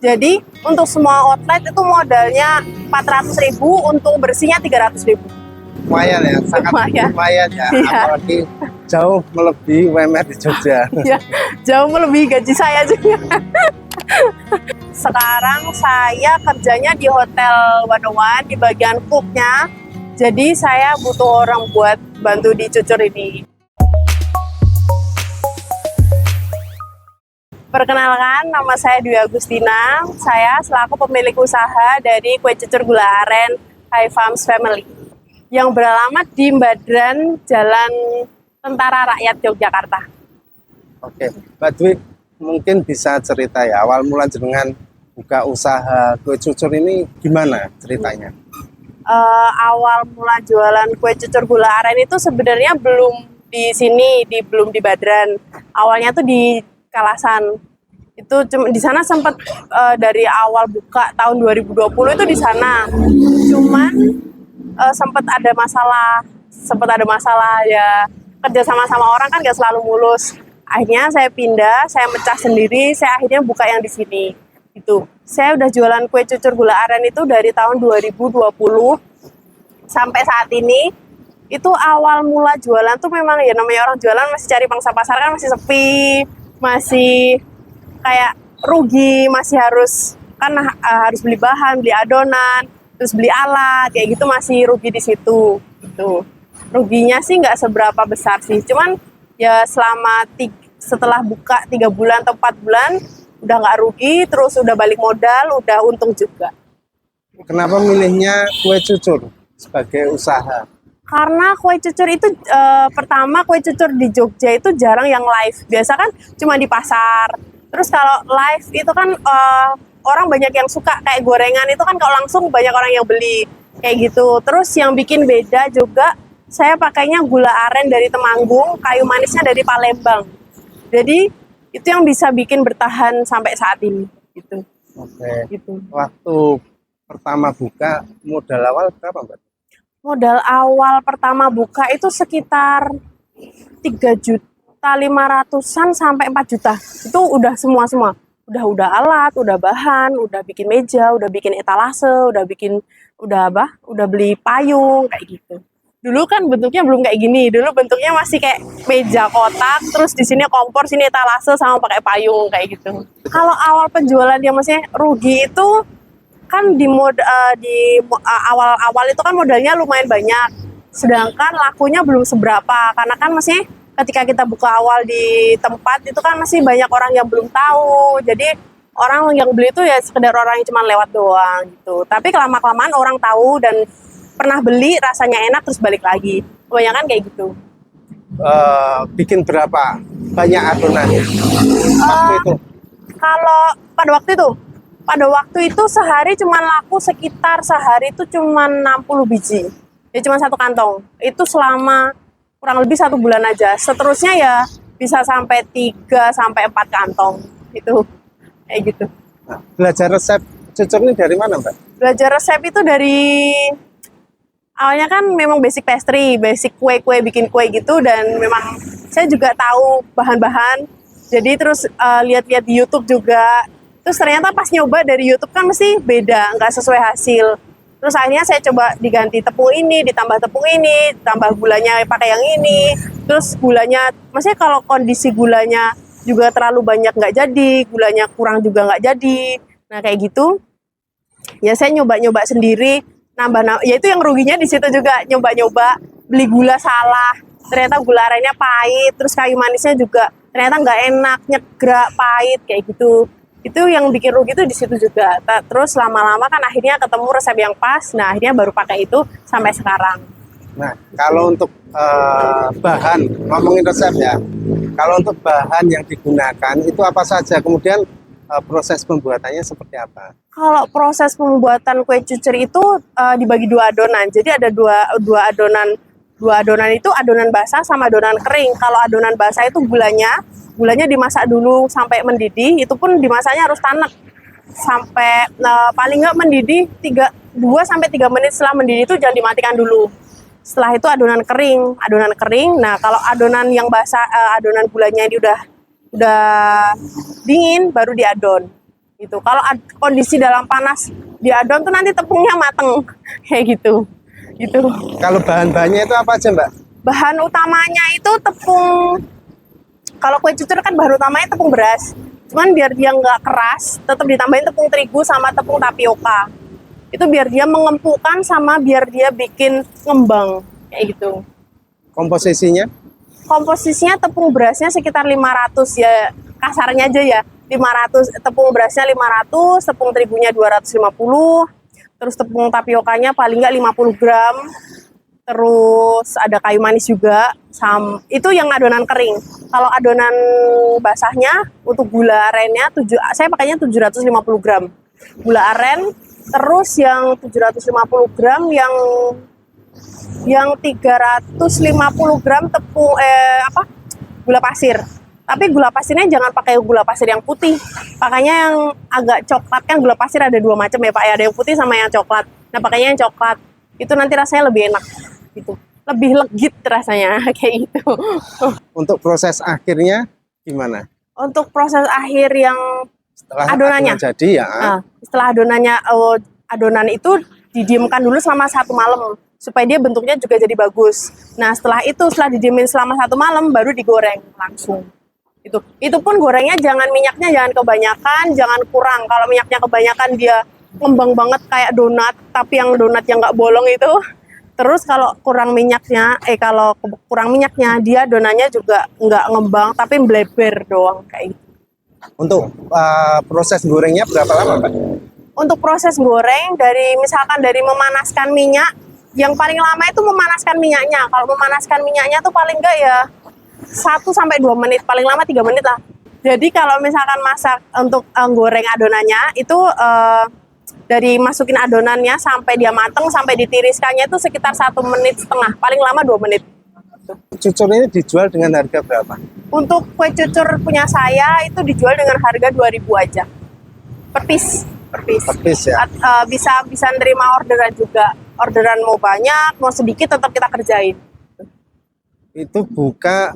Jadi untuk semua outlet itu modalnya 400.000, untuk bersihnya 300.000. Lumayan ya, sangat lumayan ya. Iya. Apalagi jauh melebihi UMR di Jogja. Ya, jauh melebihi gaji saya juga. Sekarang saya kerjanya di Hotel 101 di bagian cooknya. Jadi saya butuh orang buat bantu dicucur ini. Perkenalkan, nama saya Dwi Agustina. Saya selaku pemilik usaha dari kue cucur gula aren High Farms Family yang beralamat di Badran, Jalan Tentara Rakyat Yogyakarta. Oke, Mbak Dwi, mungkin bisa cerita ya awal mula jenengan buka usaha kue cucur ini gimana ceritanya? Awal mula jualan kue cucur gula aren itu sebenarnya belum di sini, belum di Badran. Awalnya tuh di Kalasan. Itu di sana sempat dari awal buka tahun 2020 itu di sana. Cuman sempat ada masalah ya, kerja sama orang kan gak selalu mulus. Akhirnya saya pindah, saya mecah sendiri, saya akhirnya buka yang di sini. Itu saya udah jualan kue cucur gula aren itu dari tahun 2020 sampai saat ini. Itu awal mula jualan tuh memang ya namanya orang jualan masih cari pangsa pasar kan, masih sepi, masih kayak rugi, masih harus beli bahan, beli adonan, terus beli alat kayak gitu, masih rugi di situ. Gitu. Ruginya sih nggak seberapa besar sih, cuman ya setelah buka 3 bulan atau 4 bulan udah nggak rugi, terus udah balik modal, udah untung juga. Kenapa milihnya kue cucur sebagai usaha? Karena kue cucur itu pertama, kue cucur di Jogja itu jarang yang live. Biasa kan cuma di pasar. Terus kalau live itu kan orang banyak yang suka, kayak gorengan itu kan kalau langsung banyak orang yang beli kayak gitu. Terus yang bikin beda juga, saya pakainya gula aren dari Temanggung, kayu manisnya dari Palembang. Jadi itu yang bisa bikin bertahan sampai saat ini gitu. Oke. Gitu. Waktu pertama buka modal awal berapa, Mbak? Modal awal pertama buka itu sekitar 3.500.000-an sampai 4 juta. Itu udah semua. Udah alat, udah bahan, udah bikin meja, udah bikin etalase, udah beli payung kayak gitu. Dulu kan bentuknya belum kayak gini. Dulu bentuknya masih kayak meja kotak, terus di sini kompor, sini etalase sama pakai payung kayak gitu. Kalau awal penjualan dia maksudnya rugi itu kan di awal-awal itu kan modalnya lumayan banyak, sedangkan lakunya belum seberapa, karena kan masih ketika kita buka awal di tempat itu kan masih banyak orang yang belum tahu, jadi orang yang beli itu ya sekedar orang yang cuma lewat doang gitu. Tapi kelama-kelamaan orang tahu dan pernah beli, rasanya enak, terus balik lagi. Kebanyakan kayak gitu. Bikin berapa banyak adonannya waktu itu? Kalau pada waktu itu sehari cuma laku sekitar sehari itu cuma 60 biji. Ya cuma 1 kantong. Itu selama kurang lebih 1 bulan aja. Seterusnya ya bisa sampai 3 sampai 4 kantong. Itu kayak gitu. Nah, belajar resep cucur ini dari mana, Mbak? Belajar resep itu dari awalnya kan memang basic pastry, basic kue-kue, bikin kue gitu, dan memang saya juga tahu bahan-bahan. Jadi terus lihat-lihat di YouTube juga. Terus ternyata pas nyoba dari YouTube kan mesti beda, nggak sesuai hasil. Terus akhirnya saya coba diganti tepung ini, ditambah tepung ini, ditambah gulanya pakai yang ini. Terus gulanya, maksudnya kalau kondisi gulanya juga terlalu banyak nggak jadi, gulanya kurang juga nggak jadi. Nah kayak gitu, ya saya nyoba-nyoba sendiri, ya itu yang ruginya di situ juga, nyoba-nyoba beli gula salah. Ternyata gula arennya pahit, terus kayu manisnya juga ternyata nggak enak, nyegrak, pahit kayak gitu. Itu yang bikin rugi itu di situ juga. Terus lama-lama kan akhirnya ketemu resep yang pas. Nah akhirnya baru pakai itu sampai sekarang. Nah kalau untuk bahan, ngomongin resep ya, kalau untuk bahan yang digunakan itu apa saja, kemudian proses pembuatannya seperti apa? Kalau proses pembuatan kue cucur itu dibagi 2 adonan. Jadi ada dua adonan. 2 adonan itu adonan basah sama adonan kering. Kalau adonan basah itu gulanya dimasak dulu sampai mendidih. Itu pun dimasaknya harus tanek sampai paling nggak mendidih 2 sampai 3 menit. Setelah mendidih itu jangan dimatikan dulu. Setelah itu adonan kering. Nah, kalau adonan yang basah, adonan gulanya ini udah dingin, baru diadon. Gitu. Kalau kondisi dalam panas diadon tuh nanti tepungnya mateng kayak gitu. Gitu. Kalau bahan-bahannya itu apa aja, Mbak? Bahan utamanya itu tepung. Kalau kue cucur kan bahan utamanya tepung beras. Cuman biar dia nggak keras, tetap ditambahin tepung terigu sama tepung tapioka. Itu biar dia mengempukkan sama biar dia bikin ngembang kayak gitu. Komposisinya? Komposisinya tepung berasnya sekitar 500 ya, kasarnya aja ya. 500 tepung berasnya 500, tepung terigunya 250, terus tepung tapiokanya paling nggak 50 gram. Terus ada kayu manis juga, itu yang adonan kering. Kalau adonan basahnya untuk gula arennya saya pakainya 750 gram gula aren. Terus yang 750 gram yang 350 gram tepung gula pasir. Tapi gula pasirnya jangan pakai gula pasir yang putih, pakainya yang agak coklat. Kan gula pasir ada dua macam ya Pak, ada yang putih sama yang coklat. Nah pakainya yang coklat, itu nanti rasanya lebih enak gitu, lebih legit rasanya kayak gitu. Untuk proses akhirnya gimana? Untuk proses akhir yang Setelah adonannya adonan jadi ya. Nah, setelah adonan itu didiamkan dulu selama 1 malam supaya dia bentuknya juga jadi bagus. Nah setelah didiemin selama 1 malam baru digoreng langsung. Itu pun gorengnya minyaknya jangan kebanyakan, jangan kurang. Kalau minyaknya kebanyakan dia ngembang banget kayak donat, tapi yang donat yang nggak bolong itu. Terus kalau kurang minyaknya dia donannya juga nggak ngembang tapi bleber doang kayak gitu. Untuk proses gorengnya berapa lama, Pak? Untuk proses goreng dari memanaskan minyak, yang paling lama itu memanaskan minyaknya. Kalau memanaskan minyaknya tuh paling nggak ya 1-2 menit, paling lama 3 menit lah. Jadi kalau misalkan masak untuk goreng adonannya itu dari masukin adonannya sampai dia mateng sampai ditiriskannya itu sekitar 1,5 menit, paling lama 2 menit. Cucur ini dijual dengan harga berapa? Untuk kue cucur punya saya itu dijual dengan harga 2.000 aja per piece. Per piece ya. Bisa nerima orderan juga. Orderan mau banyak, mau sedikit tetap kita kerjain. Itu buka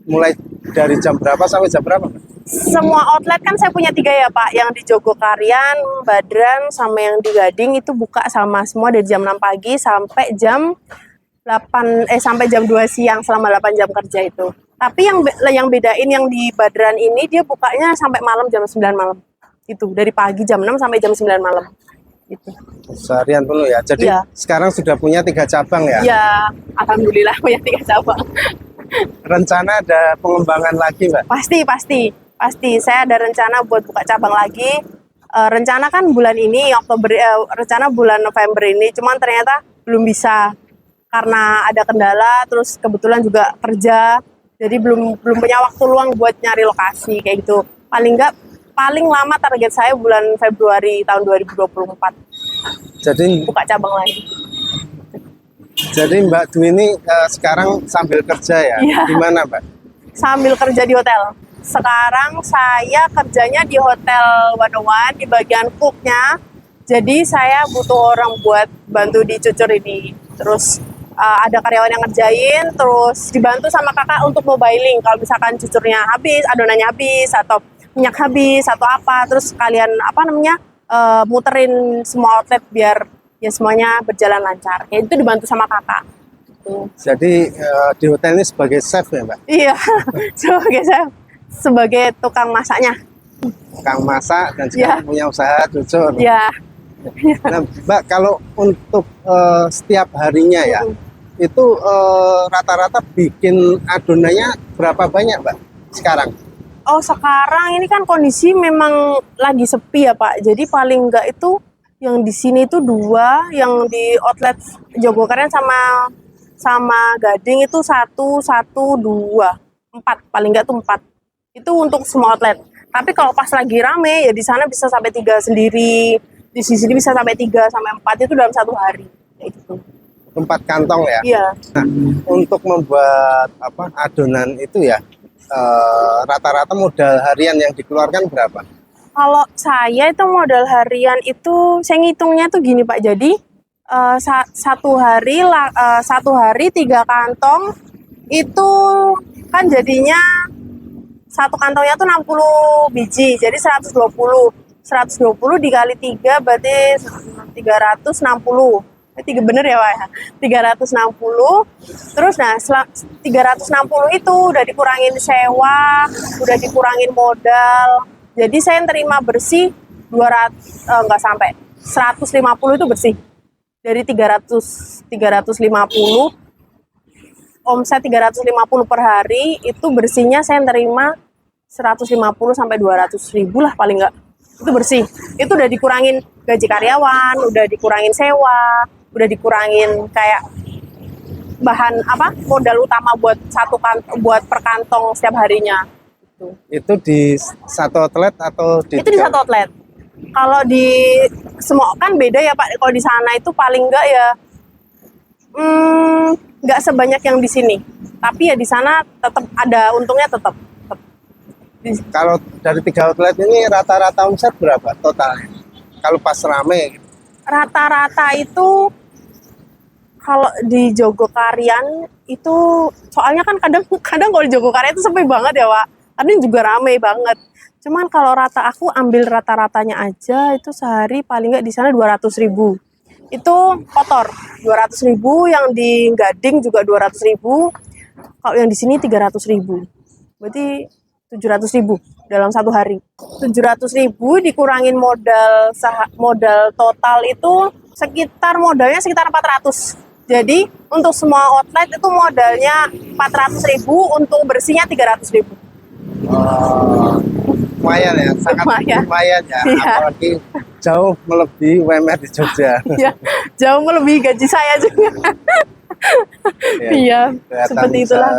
mulai dari jam berapa sampai jam berapa? Semua outlet kan saya punya 3 ya Pak, yang di Jogokarian, Badran, sama yang di Gading itu buka sama semua dari jam 6 pagi sampai jam 2 siang selama 8 jam kerja itu. Tapi yang bedain yang di Badran ini dia bukanya sampai malam jam 9 malam. Itu dari pagi jam 6 sampai jam 9 malam. Gitu. Seharian penuh ya. Jadi sekarang sudah punya 3 cabang ya? Ya, alhamdulillah punya 3 cabang. Rencana ada pengembangan lagi, Mbak? Pasti. Saya ada rencana buat buka cabang lagi. Rencana kan bulan ini rencana bulan November ini, cuman ternyata belum bisa karena ada kendala, terus kebetulan juga kerja, jadi belum punya waktu luang buat nyari lokasi kayak gitu. Paling lama target saya bulan Februari tahun 2024. Jadi buka cabang lagi. Jadi Mbak Dwi ini sekarang sambil kerja ya? Iya. Di mana, Mbak? Sambil kerja di hotel. Sekarang saya kerjanya di Hotel 101 di bagian cooknya. Jadi saya butuh orang buat bantu di cucur ini. Terus ada karyawan yang ngerjain, terus dibantu sama kakak untuk mobiling. Kalau misalkan cucurnya habis, adonannya habis, atau minyak habis, atau apa, terus kalian muterin semua outlet biar ya semuanya berjalan lancar. Ya itu dibantu sama kakak. Jadi di hotel ini sebagai chef ya, Mbak? Iya, sebagai chef, sebagai tukang masaknya. Tukang masak dan juga punya usaha cucur. Iya. Nah, Mbak, kalau untuk setiap harinya ya, itu rata-rata bikin adonannya berapa banyak, Mbak, sekarang? Oh, sekarang ini kan kondisi memang lagi sepi ya, Pak. Jadi paling enggak itu yang di sini itu 2, yang di outlet Jogokarian sama Gading itu 1, 2, 4, paling enggak tuh 4. Itu untuk semua outlet. Tapi kalau pas lagi rame ya di sana bisa sampai 3 sendiri. Di sini bisa sampai 3 sampai 4 itu dalam 1 hari kayak gitu. 4 kantong ya? Iya. Nah, untuk membuat adonan itu ya rata-rata modal harian yang dikeluarkan berapa? Kalau saya itu modal harian itu saya ngitungnya tuh gini Pak. Jadi satu hari 3 kantong itu kan jadinya satu kantongnya tuh 60 biji, jadi 120 dikali 3 berarti 360. Tiga bener ya Pak ya? 360. Terus nah 360 itu udah dikurangin sewa, udah dikurangin modal. Jadi saya terima bersih 200, enggak sampai 150 itu bersih. Dari 350, omset 350 per hari, itu bersihnya saya terima 150 sampai 200 ribu lah paling enggak. Itu bersih. Itu udah dikurangin gaji karyawan, udah dikurangin sewa, udah dikurangin kayak bahan apa modal utama buat buat per kantong setiap harinya. Itu di satu outlet atau itu di satu outlet. Kalau di semua kan beda ya Pak. Kalau di sana itu paling enggak ya nggak sebanyak yang di sini. Tapi ya di sana tetap ada untungnya tetap. Kalau dari 3 outlet ini rata-rata omset berapa totalnya? Kalau pas rame? Rata-rata itu kalau di Jogokarian itu soalnya kan kadang kalau di Jogokarian itu sepi banget ya Pak. Kadang juga rame banget. Cuman kalau rata aku ambil rata-ratanya aja itu sehari paling nggak di sana 200.000. Itu kotor 200.000, yang di Gading juga 200.000. Kalau yang di sini 300.000. Berarti 700.000 dalam satu hari. 700.000 dikurangin modal total itu modalnya sekitar 400. Jadi untuk semua outlet itu modalnya 400.000, untuk bersihnya 300.000. Lumayan ya, sangat lumayan ya. Iya. Apalagi jauh melebihi UMR di Jogja. Iya, jauh melebihi gaji saya juga. Iya, seperti itulah.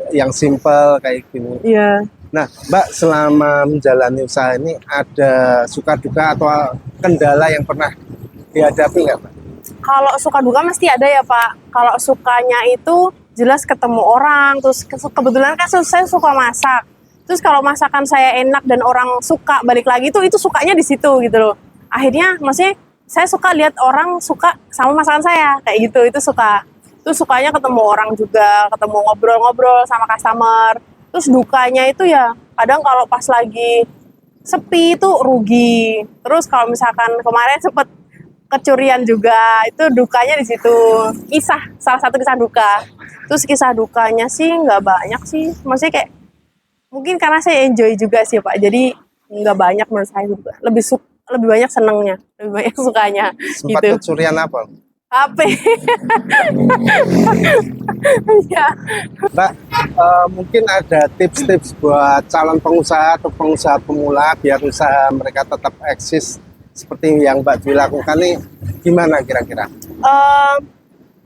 Yang simpel kayak gini. Iya. Nah, Mbak, selama menjalani usaha ini ada suka duka atau kendala yang pernah dihadapi nggak, Mbak? Kalau suka duka mesti ada ya Pak. Kalau sukanya itu jelas ketemu orang. Terus kebetulan kan saya suka masak. Terus kalau masakan saya enak dan orang suka balik lagi itu sukanya di situ gitu loh. Akhirnya maksudnya saya suka lihat orang suka sama masakan saya kayak gitu, itu suka. Terus sukanya ketemu orang juga, ketemu ngobrol-ngobrol sama customer. Terus dukanya itu ya kadang kalau pas lagi sepi itu rugi. Terus kalau misalkan kemarin sempet kecurian juga, itu dukanya di situ. Salah satu kisah duka. Terus kisah dukanya sih nggak banyak sih, maksudnya kayak mungkin karena saya enjoy juga sih Pak, jadi nggak banyak menurut saya juga. Lebih banyak senengnya, lebih banyak sukanya. Sempat gitu. kecurian apa? HP. Ya. Mbak, mungkin ada tips-tips buat calon pengusaha atau pengusaha pemula biar usaha mereka tetap eksis seperti yang Mbak Dwi lakukan nih, gimana kira-kira?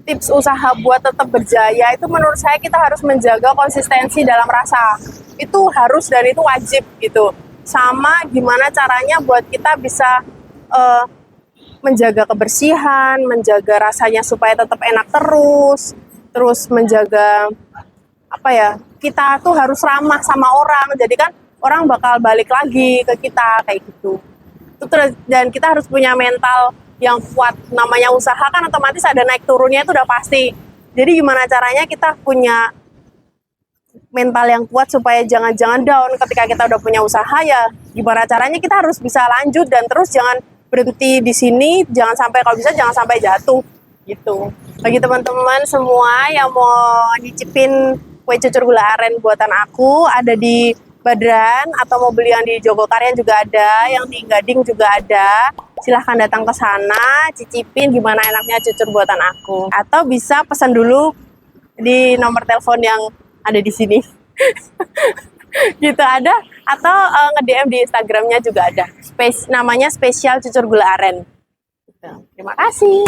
Tips usaha buat tetap berjaya itu menurut saya kita harus menjaga konsistensi dalam rasa. Itu harus dan itu wajib gitu. Sama gimana caranya buat kita bisa menjaga kebersihan, menjaga rasanya supaya tetap enak terus menjaga apa ya, kita tuh harus ramah sama orang. Jadi kan orang bakal balik lagi ke kita kayak gitu. Dan kita harus punya mental yang kuat. Namanya usaha kan otomatis ada naik turunnya, itu udah pasti. Jadi gimana caranya kita punya mental yang kuat supaya jangan down ketika kita udah punya usaha, ya gimana caranya kita harus bisa lanjut dan terus jangan berhenti di sini, jangan sampai, kalau bisa jangan sampai jatuh gitu. Bagi teman-teman semua yang mau nyicipin kue cucur gula aren buatan aku, ada di Badran, atau mau beli yang di Jogokarian juga ada, yang di Gading juga ada. Silahkan datang ke sana, cicipin gimana enaknya cucur buatan aku. Atau bisa pesan dulu di nomor telepon yang ada di sini. Gitu ada, atau nge-DM di Instagramnya juga ada. Namanya Spesial Cucur Gula Aren. Gitu. Terima kasih.